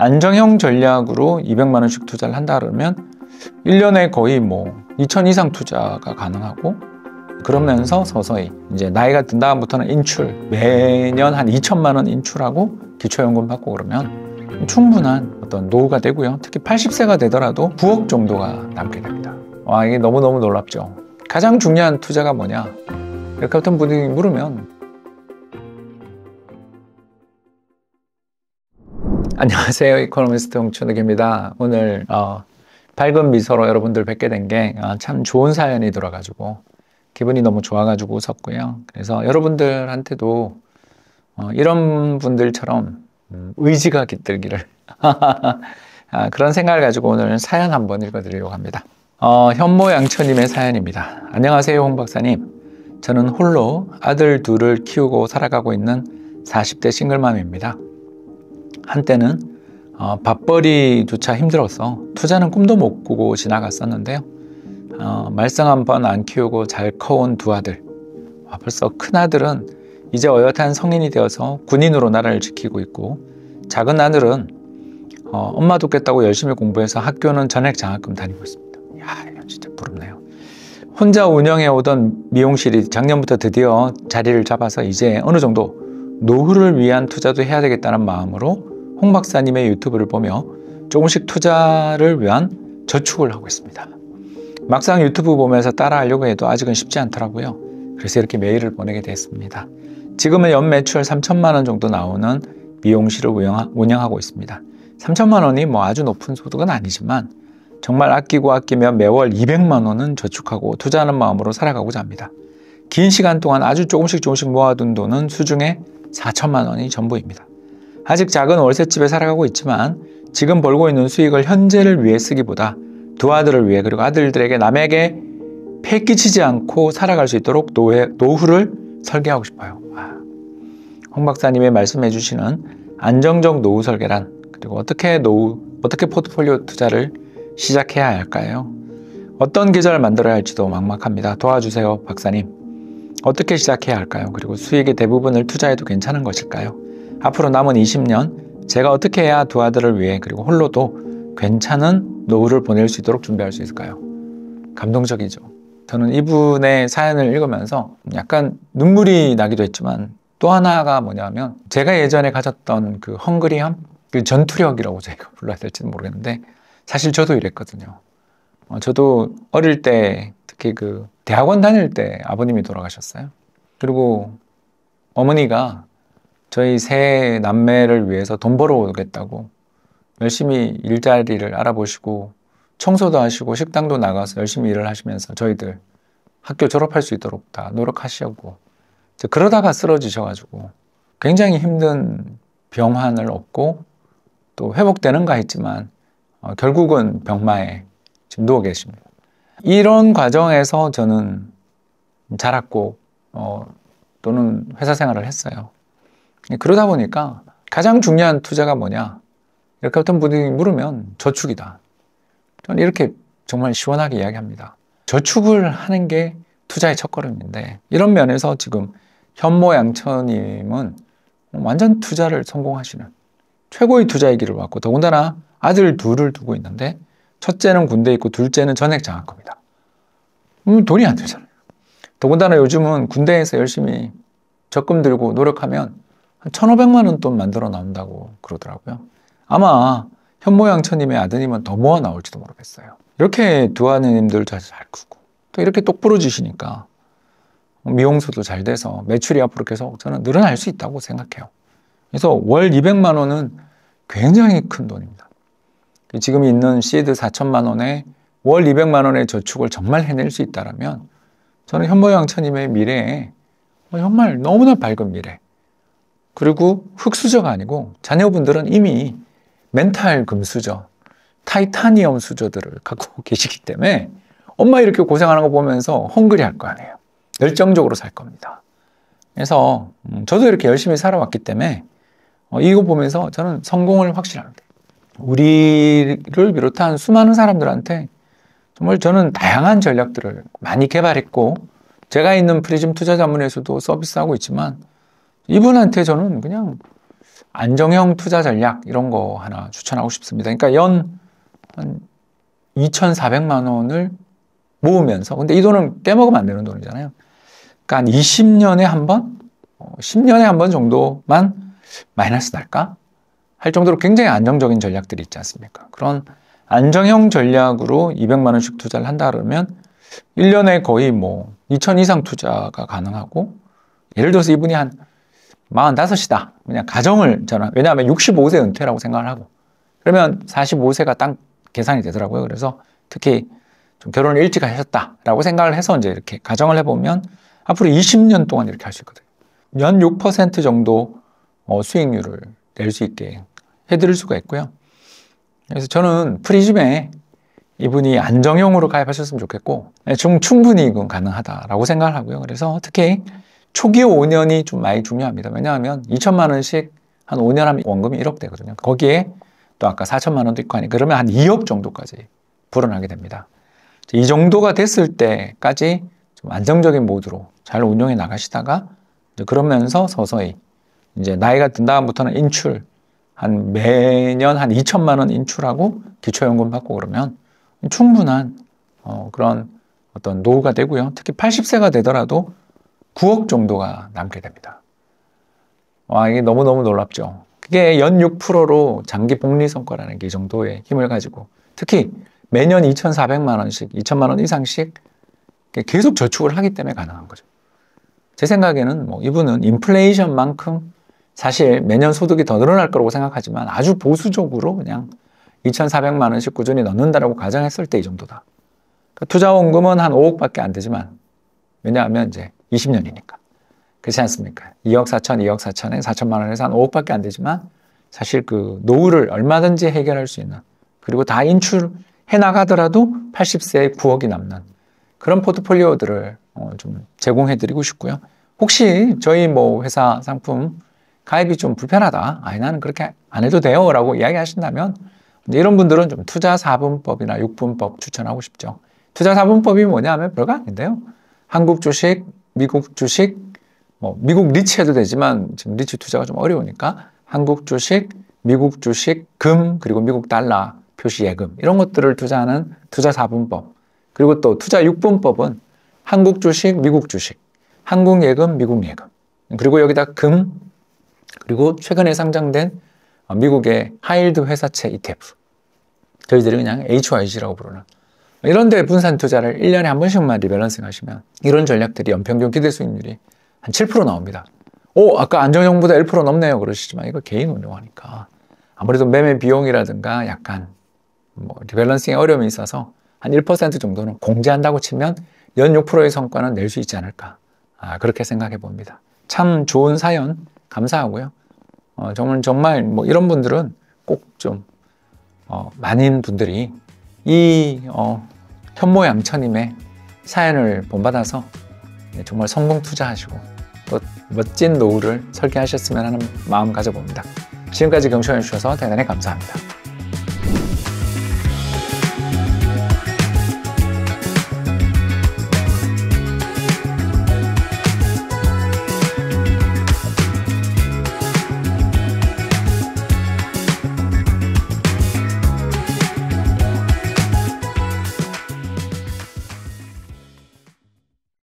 안정형 전략으로 200만 원씩 투자를 한다 그러면 1년에 거의 뭐 2천 이상 투자가 가능하고, 그러면서 서서히 이제 나이가 든 다음부터는 인출, 매년 한 2천만 원 인출하고 기초연금 받고 그러면 충분한 어떤 노후가 되고요. 특히 80세가 되더라도 9억 정도가 남게 됩니다. 와, 이게 너무너무 놀랍죠. 가장 중요한 투자가 뭐냐? 이렇게 어떤 분이 물으면, 안녕하세요. 이코노미스트 홍춘욱입니다. 오늘 밝은 미소로 여러분들 뵙게 된 게 참 좋은 사연이 들어가지고 기분이 너무 좋아가지고 웃었고요. 그래서 여러분들한테도 이런 분들처럼 의지가 깃들기를 그런 생각을 가지고 오늘 사연 한번 읽어드리려고 합니다. 현모양처님의 사연입니다. 안녕하세요, 홍 박사님. 저는 홀로 아들 둘을 키우고 살아가고 있는 40대 싱글맘입니다. 한때는 밥벌이조차 힘들어서 투자는 꿈도 못 꾸고 지나갔었는데요. 말썽 한 번 안 키우고 잘 커온 두 아들. 벌써 큰 아들은 이제 어엿한 성인이 되어서 군인으로 나라를 지키고 있고, 작은 아들은 엄마 돕겠다고 열심히 공부해서 학교는 전액 장학금 다니고 있습니다. 이야, 이거 진짜 부럽네요. 혼자 운영해 오던 미용실이 작년부터 드디어 자리를 잡아서 이제 어느 정도 노후를 위한 투자도 해야 되겠다는 마음으로 홍 박사님의 유튜브를 보며 조금씩 투자를 위한 저축을 하고 있습니다. 막상 유튜브 보면서 따라하려고 해도 아직은 쉽지 않더라고요. 그래서 이렇게 메일을 보내게 됐습니다. 지금은 연 매출 3천만 원 정도 나오는 미용실을 운영하고 있습니다. 3천만 원이 뭐 아주 높은 소득은 아니지만 정말 아끼고 아끼면 매월 200만 원은 저축하고 투자하는 마음으로 살아가고자 합니다. 긴 시간 동안 아주 조금씩 모아둔 돈은 수중에 4천만 원이 전부입니다. 아직 작은 월세집에 살아가고 있지만 지금 벌고 있는 수익을 현재를 위해 쓰기보다 두 아들을 위해, 그리고 아들들에게 남에게 폐 끼치지 않고 살아갈 수 있도록 노후를 설계하고 싶어요. 홍 박사님이 말씀해 주시는 안정적 노후 설계란, 그리고 어떻게 포트폴리오 투자를 시작해야 할까요? 어떤 계좌를 만들어야 할지도 막막합니다. 도와주세요, 박사님. 어떻게 시작해야 할까요? 그리고 수익의 대부분을 투자해도 괜찮은 것일까요? 앞으로 남은 20년 제가 어떻게 해야 두 아들을 위해, 그리고 홀로도 괜찮은 노후를 보낼 수 있도록 준비할 수 있을까요? 감동적이죠. 저는 이분의 사연을 읽으면서 약간 눈물이 나기도 했지만, 또 하나가 뭐냐면 제가 예전에 가졌던 그 헝그리함, 그 전투력이라고 제가 불러야 될지는 모르겠는데, 사실 저도 이랬거든요. 저도 어릴 때, 특히 그 대학원 다닐 때 아버님이 돌아가셨어요. 그리고 어머니가 저희 세 남매를 위해서 돈 벌어오겠다고 열심히 일자리를 알아보시고 청소도 하시고 식당도 나가서 열심히 일을 하시면서 저희들 학교 졸업할 수 있도록 다 노력하시고, 그러다가 쓰러지셔가지고 굉장히 힘든 병환을 얻고 또 회복되는가 했지만 결국은 병마에 지금 누워 계십니다. 이런 과정에서 저는 자랐고 또는 회사 생활을 했어요. 그러다 보니까 가장 중요한 투자가 뭐냐, 이렇게 어떤 분이 물으면 저축이다. 저는 이렇게 정말 시원하게 이야기합니다. 저축을 하는 게 투자의 첫걸음인데, 이런 면에서 지금 현모양처님은 완전 투자를 성공하시는 최고의 투자의 길을 왔고, 더군다나 아들 둘을 두고 있는데 첫째는 군대에 있고 둘째는 전액 장학금이다. 돈이 안 되잖아요. 더군다나 요즘은 군대에서 열심히 적금 들고 노력하면 한 1,500만 원 돈 만들어 나온다고 그러더라고요. 아마 현모양처님의 아드님은 더 모아 나올지도 모르겠어요. 이렇게 두 아드님들 잘 크고 또 이렇게 똑부러지시니까 미용소도 잘 돼서 매출이 앞으로 계속 저는 늘어날 수 있다고 생각해요. 그래서 월 200만 원은 굉장히 큰 돈입니다. 지금 있는 시드 4천만 원에 월 200만 원의 저축을 정말 해낼 수 있다면 저는 현모양처님의 미래에 정말 너무나 밝은 미래, 그리고 흙수저가 아니고 자녀분들은 이미 멘탈 금수저, 타이타니엄 수저들을 갖고 계시기 때문에 엄마 이렇게 고생하는 거 보면서 헝그리 할 거 아니에요. 열정적으로 살 겁니다. 그래서 저도 이렇게 열심히 살아왔기 때문에 이거 보면서 저는 성공을 확실합니다. 우리를 비롯한 수많은 사람들한테 정말 저는 다양한 전략들을 많이 개발했고, 제가 있는 프리즘 투자자문에서도 서비스하고 있지만 이분한테 저는 그냥 안정형 투자 전략 이런 거 하나 추천하고 싶습니다. 그러니까 연 한 2,400만 원을 모으면서, 근데 이 돈은 깨먹으면 안 되는 돈이잖아요. 그러니까 한 20년에 한 번, 10년에 한 번 정도만 마이너스 날까? 할 정도로 굉장히 안정적인 전략들이 있지 않습니까? 그런 안정형 전략으로 200만 원씩 투자를 한다 그러면 1년에 거의 뭐 2천 이상 투자가 가능하고, 예를 들어서 이분이 한 45이다. 그냥 가정을 저는, 왜냐하면 65세 은퇴라고 생각을 하고, 그러면 45세가 딱 계산이 되더라고요. 그래서 특히 좀 결혼을 일찍 하셨다라고 생각을 해서 이제 이렇게 가정을 해보면 앞으로 20년 동안 이렇게 할 수 있거든요. 연 6% 정도 수익률을 낼 수 있게 해드릴 수가 있고요. 그래서 저는 프리즘에 이분이 안정형으로 가입하셨으면 좋겠고, 충분히 이건 가능하다라고 생각을 하고요. 그래서 특히 초기 5년이 좀 많이 중요합니다. 왜냐하면 2천만 원씩 한 5년 하면 원금이 1억 되거든요. 거기에 또 아까 4천만 원도 있고 하니까 그러면 한 2억 정도까지 불어나게 됩니다. 이 정도가 됐을 때까지 좀 안정적인 모드로 잘 운용해 나가시다가, 그러면서 서서히 이제 나이가 든 다음부터는 인출, 한 매년 한 2천만 원 인출하고 기초연금 받고 그러면 충분한 그런 어떤 노후가 되고요. 특히 80세가 되더라도 9억 정도가 남게 됩니다. 와, 이게 너무너무 놀랍죠. 그게 연 6%로 장기 복리 성과라는 게 이 정도의 힘을 가지고, 특히 매년 2,400만 원씩, 2천만 원 이상씩 계속 저축을 하기 때문에 가능한 거죠. 제 생각에는 뭐 이분은 인플레이션만큼 사실 매년 소득이 더 늘어날 거라고 생각하지만 아주 보수적으로 그냥 2,400만 원씩 꾸준히 넣는다라고 가정했을 때 이 정도다. 그러니까 투자 원금은 한 5억밖에 안 되지만, 왜냐하면 이제 20년이니까. 그렇지 않습니까? 2억 4천, 2억 4천에 4천만 원에서 한 5억밖에 안 되지만 사실 그 노후를 얼마든지 해결할 수 있는, 그리고 다 인출해 나가더라도 80세에 9억이 남는 그런 포트폴리오들을 좀 제공해 드리고 싶고요. 혹시 저희 뭐 회사 상품 가입이 좀 불편하다, 아니 나는 그렇게 안 해도 돼요 라고 이야기하신다면, 이런 분들은 좀 투자 4분법이나 6분법 추천하고 싶죠. 투자 4분법이 뭐냐면 별거 아닌데요. 한국 주식, 미국 주식, 뭐 미국 리치 해도 되지만 지금 리치 투자가 좀 어려우니까 한국 주식, 미국 주식, 금, 그리고 미국 달러 표시 예금, 이런 것들을 투자하는 투자 4분법. 그리고 또 투자 6분법은 한국 주식, 미국 주식, 한국 예금, 미국 예금, 그리고 여기다 금, 그리고 최근에 상장된 미국의 하이힐드 회사채 ETF, 저희들이 그냥 HYG라고 부르는 이런 데 분산 투자를 1년에 한 번씩만 리밸런싱 하시면 이런 전략들이 연평균 기대 수익률이 한 7% 나옵니다. 아까 안정형보다 1% 넘네요 그러시지만, 이거 개인 운용하니까 아무래도 매매 비용이라든가 약간 뭐 리밸런싱에 어려움이 있어서 한 1% 정도는 공제한다고 치면 연 6%의 성과는 낼 수 있지 않을까, 그렇게 생각해 봅니다. 참 좋은 사연 감사하고요. 정말 뭐 이런 분들은 꼭 좀 많은 분들이 이 현모양처님의 사연을 본받아서 정말 성공 투자하시고 또 멋진 노후를 설계하셨으면 하는 마음 가져봅니다. 지금까지 경청해 주셔서 대단히 감사합니다.